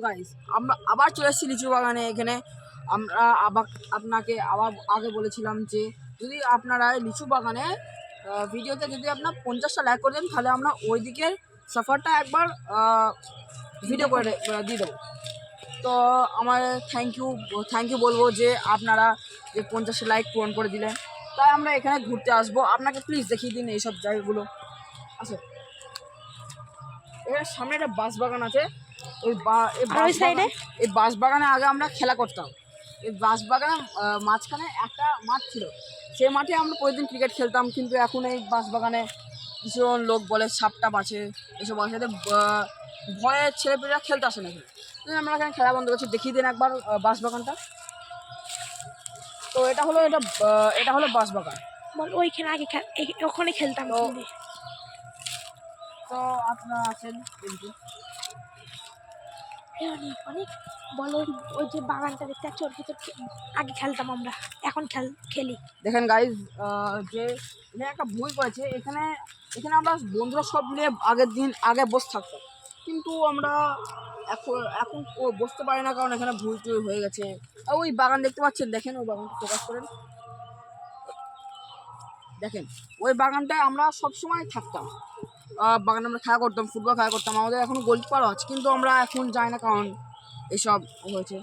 Guys আমরা আবার চলে এসেছি লিচু বাগানে। এখানে আমরা আপনাকে আবার আগে বলেছিলাম যে যদি আপনারা লিচু বাগানে ভিডিওতে যদি আপনার 50টা লাইক করে দেন তাহলে আমরা ওই দিকের সফরটা একবার ভিডিও করে দিয়ে দেবো। তো আমার থ্যাংক ইউ বলবো যে আপনারা যে 50 লাইক পূরণ করে দিলেন। তাই আমরা এখানে ঘুরতে আসবো, আপনাকে প্লিজ দেখিয়ে দিন এইসব জায়গাগুলো। আচ্ছা, এখানে সামনে একটা বাঁশ বাগান আছে। এই বাঁশ বাগানে আগে আমরা খেলা করতাম। এই বাঁশ বাগানে মাঝখানে একটা মাঠ ছিল, সেই মাঠে আমরা প্রতিদিন ক্রিকেট খেলতাম। কিন্তু এখন এই বাঁশ বাগানে ভীষণ লোক বলে সাপটাপ আছে, এসব সাথে ভয়ে ছেলেপেলেরা খেলতে আসে না। আমরা এখানে খেলা বন্ধ করছি, দেখিয়ে দিন একবার বাঁশ বাগানটা। তো এটা হলো বাঁশ বাগান। ওইখানে আগে ওখানে খেলতাম। তো আপনারা আছেন কিন্তু অনেক বলো, ওই যে বাগানটা দেখতে পাচ্ছি ওর ভিতর আগে খেলতাম আমরা, এখন খেলি। দেখেন গাইজ, যে এখানে একটা ভুল করেছে। এখানে আমরা বন্ধুরা সব মিলে আগে বসে থাকতাম, কিন্তু আমরা এখন বসতে পারি না, কারণ এখানে ভুল টুল হয়ে গেছে। ওই বাগান দেখতে পাচ্ছেন, দেখেন ওই বাগানটা ফোকাস করেন, দেখেন ওই বাগানটায় আমরা সবসময় থাকতাম। বাগানে আমরা খেলা করতাম, ফুটবল খেলা করতাম। আমাদের এখনও গোলকিপারও আছে, কিন্তু আমরা এখন যাই না কারণ এসব হয়েছে।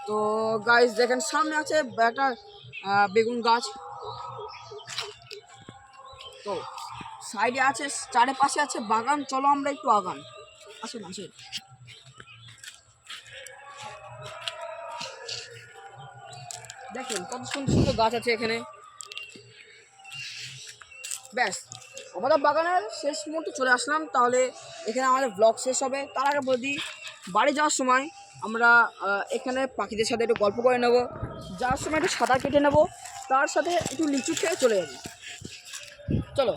তো গাইজ দেখেন সামনে আছে একটা বেগুন গাছ। তো সাইডে আছে, চারিপাশে আছে বাগান। চলো আমরা একটু আগান, আসেন। দেখেন কত সুন্দর সুন্দর গাছ আছে এখানে। ব্যাস, আমাদের বাগানের শেষ মুহূর্তে চলে আসলাম। তাহলে এখানে আমাদের ব্লগ শেষ হবে। তার আগে বলি, বাড়ি যাওয়ার সময় আমরা এখানে পাখিদের সাথে একটু গল্প করে নেব, যাওয়ার সময় একটু সাঁতার কেটে নেব, তার সাথে একটু লিচু খেয়ে চলে যাবো। চলো।